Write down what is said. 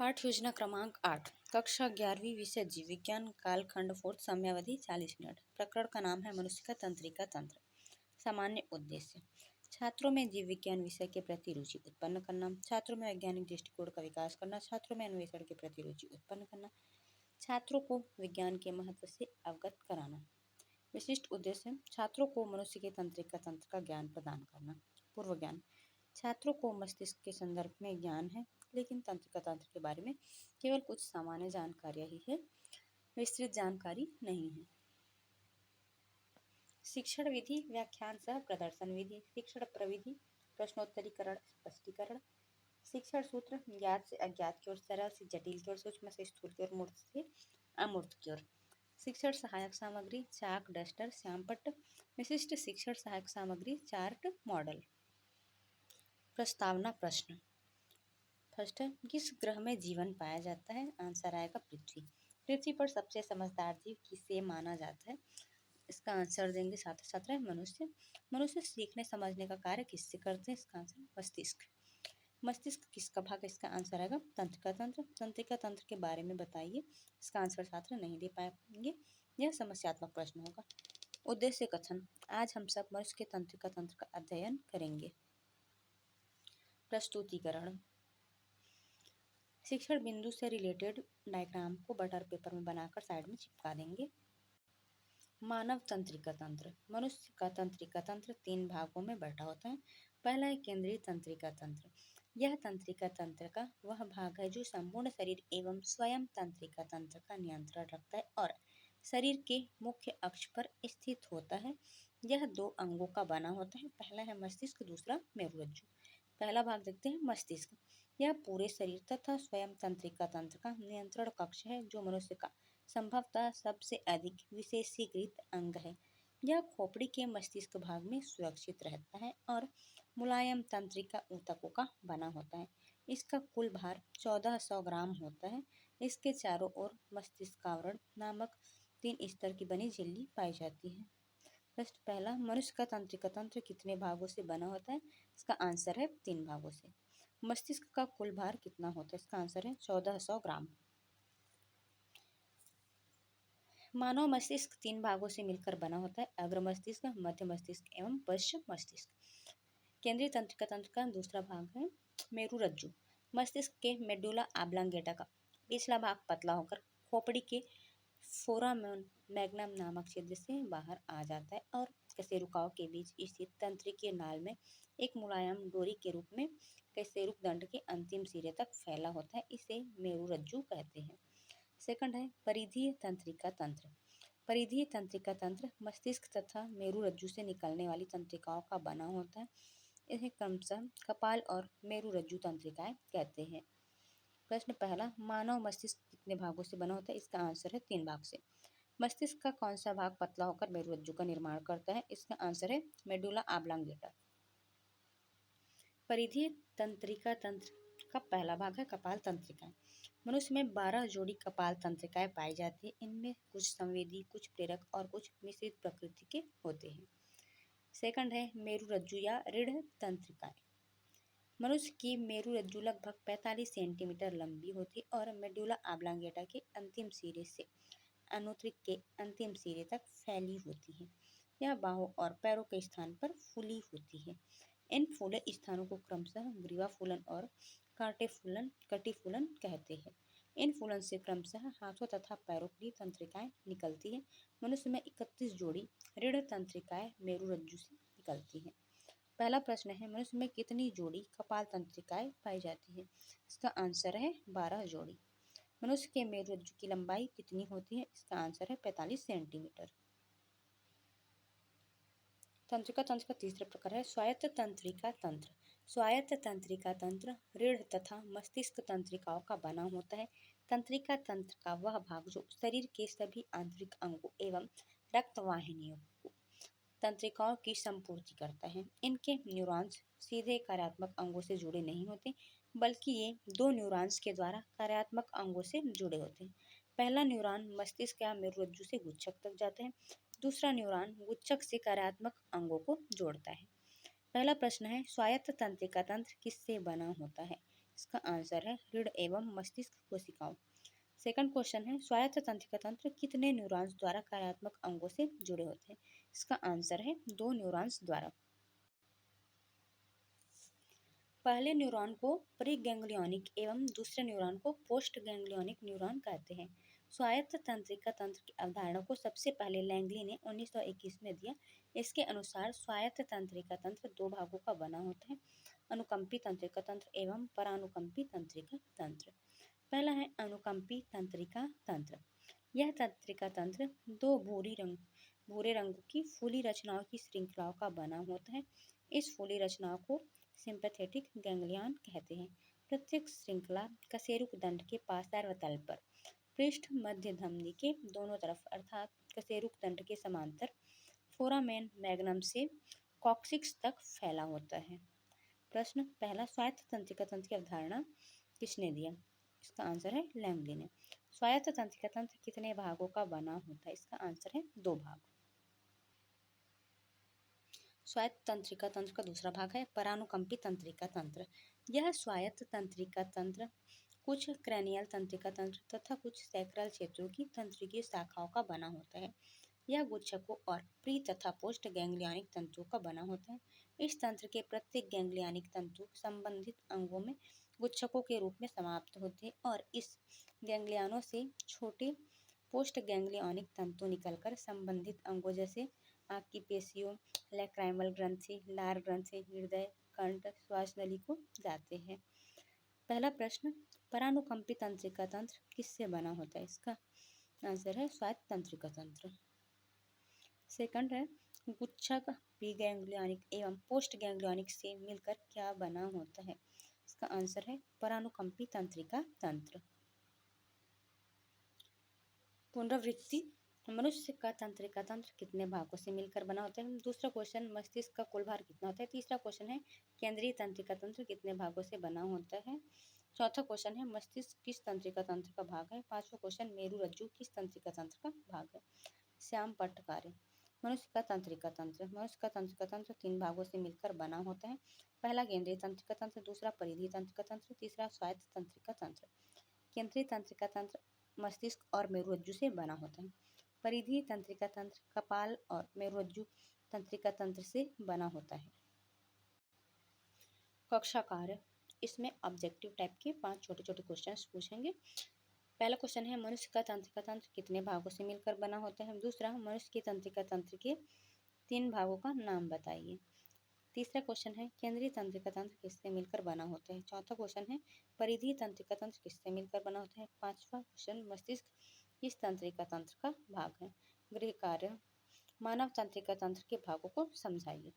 पाठ योजना क्रमांक 8 कक्षा 11वीं विषय जीव विज्ञान कालखंड 4 समयावधि 40 मिनट। प्रकरण का नाम है मनुष्य का तंत्रिका तंत्र। सामान्य उद्देश्य छात्रों में जीव विज्ञान विषय के प्रति रुचि उत्पन्न करना, छात्रों में वैज्ञानिक दृष्टिकोण का विकास करना, छात्रों में अन्वेषण के प्रति रुचि उत्पन्न करना, छात्रों को विज्ञान के महत्व से अवगत कराना। विशिष्ट उद्देश्य छात्रों को मनुष्य के तंत्रिका तंत्र का ज्ञान प्रदान करना। पूर्व ज्ञान छात्रों को मस्तिष्क के संदर्भ में ज्ञान है, लेकिन तंत्रिका तंत्र के बारे में केवल कुछ सामान्य जानकारियां ही है, विस्तृत जानकारी नहीं है। शिक्षण विधि व्याख्यान सह प्रदर्शन विधि, शिक्षण प्रविधि प्रश्नोत्तरीकरण स्पष्टीकरण, शिक्षण सूत्र ज्ञात से अज्ञात की ओर, सरल से जटिल की ओर, सूक्ष्म से स्थूल की ओर, मूर्त से अमूर्त की ओर। शिक्षण सहायक सामग्री चाक डस्टर श्यामपट्ट, विशिष्ट शिक्षण सहायक सामग्री चार्ट मॉडल। प्रस्तावना प्रश्न फर्स्ट है, किस ग्रह में जीवन पाया जाता है? आंसर आएगा पृथ्वी। पृथ्वी पर सबसे समझदार जीव किसे माना जाता है? इसका आंसर देंगे छात्र छात्राएं मनुष्य। मनुष्य सीखने समझने का कार्य किससे करते हैं? इसका आंसर मस्तिष्क। मस्तिष्क किसका भाग है? इसका आंसर आएगा तंत्रिका तंत्र। तंत्रिका तंत्र के बारे में बताइए। इसका आंसर छात्र नहीं दे पाएंगे, यह समस्यात्मक प्रश्न होगा। उद्देश्य कथन आज हम सब मनुष्य के तंत्रिका तंत्र का अध्ययन करेंगे। प्रस्तुतिकरण शिक्षण बिंदु से रिलेटेड डायग्राम को बटर पेपर में बनाकर साइड में चिपका देंगे। मानव तंत्रिका तंत्र मनुष्य का तंत्रिका तंत्र 3 भागों में बटा होता है। पहला है केंद्रीय तंत्रिका तंत्र। यह तंत्रिका तंत्र का वह भाग है जो संपूर्ण शरीर एवं स्वयं तंत्रिका तंत्र का नियंत्रण रखता है और शरीर के मुख्य अक्ष पर स्थित होता है। यह 2 अंगों का बना होता है, पहला है मस्तिष्क, दूसरा मेरुरज्जु। पहला भाग देखते हैं मस्तिष्क। यह पूरे शरीर तथा स्वयं तंत्रिका तंत्र का नियंत्रण कक्ष है जो मनुष्य का संभवतः सबसे अधिक विशेषीकृत अंग है। यह खोपड़ी के मस्तिष्क भाग में सुरक्षित रहता है और मुलायम तंत्रिका ऊतकों का बना होता है। इसका कुल भार 1400 ग्राम होता है। इसके चारों ओर मस्तिष्कावरण नामक 3 स्तर की बनी झिल्ली पाई जाती है। प्रश्न पहला, मनुष्य का तंत्रिका तंत्र कितने भागों से बना होता है? इसका आंसर है 3 भागों से। मस्तिष्क का कुल भार कितना होता है? इसका आंसर है 1400 ग्राम। मानव मस्तिष्क 3 भागों से मिलकर बना होता है, अग्र मस्तिष्क, मध्य मस्तिष्क एवं पश्च मस्तिष्क। केंद्रीय तंत्रिका तंत्र का दूसरा भाग है मेरुरज्जु। मस्तिष्क के मेडुला ऑब्लांगेटा का पिछला भाग पतला होकर खोपड़ी के फोरामेन मैग्नम नामक छिद्र से बाहर आ जाता है और कशेरुकाओं के बीच स्थित तंत्रिकीय नाल में एक मुलायम डोरी के रूप में कशेरुक दंड के अंतिम सिरे तक फैला होता है। इसे मेरुरज्जु कहते हैं। सेकंड है परिधीय तंत्रिका तंत्र। परिधीय तंत्रिका तंत्र मस्तिष्क तथा मेरुरज्जु से निकलने वाली तंत्रिकाओं का बना होता है। इन्हें क्रमशः कपाल और मेरुरज्जु तंत्रिकाएं कहते हैं। प्रश्न पहला, मानव मस्तिष्क कितने भागों से बना होता है? इसका आंसर है 3 भाग से। मस्तिष्क का कौन सा भाग पतला होकर मेरुरज्जु का निर्माण करता है? इसका आंसर है मेडुला ऑब्लांगेटा। परिधीय तंत्रिका तंत्र का पहला भाग है कपाल तंत्रिकाएं। मनुष्य में 12 जोड़ी कपाल तंत्रिकाएं पाई जाती है। इनमें कुछ संवेदी, कुछ प्रेरक और कुछ मिश्रित प्रकृति के होते हैं। सेकंड है मेरुरज्जु या रीढ़ तंत्रिकाएं। मनुष्य की मेरुरज्जु लगभग 45 सेंटीमीटर लंबी होती है और मेडुला ऑब्लांगेटा के अंतिम सिरे से अनुत्रिक के अंतिम सिरे तक फैली होती है। यह बाहों और पैरों के स्थान पर फूली होती है। इन फूले स्थानों को क्रमशः ग्रीवा फूलन और कटी फूलन कहते हैं। इन फूलन से क्रमशः हाथों तथा पैरों की तंत्रिकाएं निकलती हैं। मनुष्य में 31 जोड़ी रीढ़ तंत्रिकाएं मेरुरज्जु से निकलती हैं। पहला प्रश्न है, मनुष्य में कितनी जोड़ी कपाल तंत्रिकाएं पाई जाती है? इसका आंसर है 12 जोड़ी। मनुष्य के मेरुरज्जु की लंबाई कितनी होती है? इसका आंसर है 45 सेंटीमीटर। तंत्रिका तंत्र का तीसरा प्रकार है स्वायत्त तंत्रिका तंत्र। स्वायत्त तंत्रिका तंत्र रीढ़ तथा मस्तिष्क तंत्रिकाओं का बना होता है। तंत्रिका तंत्र का वह भाग जो शरीर के सभी आंतरिक अंगों एवं रक्तवाहिनियों को तंत्रिकाओं की संपूर्ति करता है। इनके न्यूरॉन्स सीधे कार्यात्मक अंगों से जुड़े नहीं होते, बल्कि ये 2 न्यूरॉन्स के द्वारा कार्यात्मक अंगों से जुड़े होते हैं। पहला न्यूरॉन मस्तिष्क या मेरुरज्जु से गुच्छक तक जाता है, दूसरा न्यूरॉन गुच्छक से कार्यात्मक अंगों को जोड़ता है। पहला प्रश्न है, स्वायत्त तंत्रिका तंत्र किससे बना होता है? इसका आंसर है रीढ़ एवं मस्तिष्क कोशिकाओं। सेकंड क्वेश्चन है स्वायत्त तंत्रिका तंत्र कितने न्यूरॉन्स द्वारा कार्यात्मक अंगों से जुड़े होते हैं? इसका आंसर है 2 न्यूरॉन्स द्वारा। पहले न्यूरॉन को प्री गैंग्लियोनिक एवं दूसरे न्यूरॉन को पोस्ट गैंग्लियोनिक न्यूरॉन कहते हैं। स्वायत्त तंत्रिका तंत्र की अवधारणा को सबसे पहले लैंगली ने 1921 में दिया। इसके अनुसार स्वायत्त तंत्रिका तंत्र दो भागों का बना होता है, अनुकंपी तंत्रिका तंत्र एवं परानुकंपी तंत्रिका तंत्र। पहला है अनुकंपी तंत्रिका तंत्र। यह तंत्रिका तंत्र दो भूरे रंग की फूली रचनाओं की श्रृंखलाओं का बना होता है। इस फूली रचनाओं को सिंपैथेटिक गैंग्लियन कहते हैं। प्रत्येक श्रृंखला कशेरुक दंड के पार्श्व तल पर पृष्ठ मध्य धमनी के दोनों तरफ अर्थात कशेरुक दंड के समांतर फोरामेन मैग्नम से कॉक्सिक्स तक फैला होता है। प्रश्न पहला, स्वायत्त तंत्रिका तंत्र की अवधारणा किसने दिया? इसका आंसर है लैंगली ने। स्वायत्त तंत्रिका तंत्र कितने भागों का बना होता है? इसका आंसर है 2 भाग। स्वायत्त तंत्रिका तंत्र का दूसरा भाग है परानुकंपी तंत्रिका तंत्र। यह स्वायत्त तंत्रिका तंत्र कुछ क्रैनियल तंत्रिका तंत्र तथा कुछ सैक्रल क्षेत्रों की तंत्रिकीय शाखाओं का बना होता है। यह गुच्छकों और प्री तथा पोस्ट गैंग्लियनिक तंतुओं का बना होता है। इस तंत्र के प्रत्येक गैंग्लियनिक तंतु संबंधित अंगों में गुच्छकों के रूप में समाप्त होते हैं और इस गैंग्लियनों से छोटे पोस्ट गैंग्लियनिक तंतु निकलकर संबंधित अंगों जैसे आँख की पेशियों, लैक्राइमल ग्रंथि, लार ग्रंथि, हृदय, कंठ, श्वास नली को जाते हैं। पहला प्रश्न, परानुकंपी तंत्रिका तंत्र किससे बना होता है? इसका आंसर है स्वायत्त तंत्रिका तंत्र। सेकंड है गुच्छक प्री गैंग्लियनिक एवं पोस्ट गैंग्लियनिक से मिलकर क्या बना होता है? इसका आंसर है परानुकंपी तंत्रिका तंत्र। पुनरावृत्ति, मनुष्य का तंत्रिका तंत्र कितने भागों से मिलकर बना होता है? दूसरा क्वेश्चन, मस्तिष्क का कुल भार कितना होता है? तीसरा क्वेश्चन है केंद्रीय तंत्रिका तंत्र कितने भागों से बना होता है? चौथा क्वेश्चन है मस्तिष्क किस तंत्रिका तंत्र का भाग है? पांचवा क्वेश्चन, मेरु रज्जु किस तंत्रिका तंत्र का भाग है? श्याम पट्टकारे। मनुष्य का तंत्रिका तंत्र। मनुष्य का तंत्रिका तंत्र 3 भागों से मिलकर बना होता है। पहला केंद्रीय तंत्रिका तंत्र, दूसरा परिधीय तंत्रिका तंत्र, तीसरा स्वायत्त तंत्रिका तंत्र। केंद्रीय तंत्रिका तंत्र मस्तिष्क और मेरुरज्जु से बना होता है। परिधीय तंत्रिका तंत्र कपाल और मेरुरज्जु तंत्रिका तंत्र से बना होता है। कक्षा कार्य, इसमें ऑब्जेक्टिव टाइप के 5 छोटे छोटे क्वेश्चंस पूछेंगे। पहला क्वेश्चन है मनुष्य का तंत्रिका तंत्र कितने भागों से मिलकर बना होता है? दूसरा, मनुष्य की तंत्रिका तंत्र के 3 भागों का नाम बताइए। तीसरा क्वेश्चन है केंद्रीय तंत्रिका तंत्र किससे मिलकर बना होता है? चौथा क्वेश्चन है परिधीय तंत्रिका तंत्र किससे मिलकर बना होता है? पांचवा क्वेश्चन, मस्तिष्क किस तंत्रिका तंत्र का भाग है? गृह कार्य, मानव तंत्रिका तंत्र के भागों को समझाइए।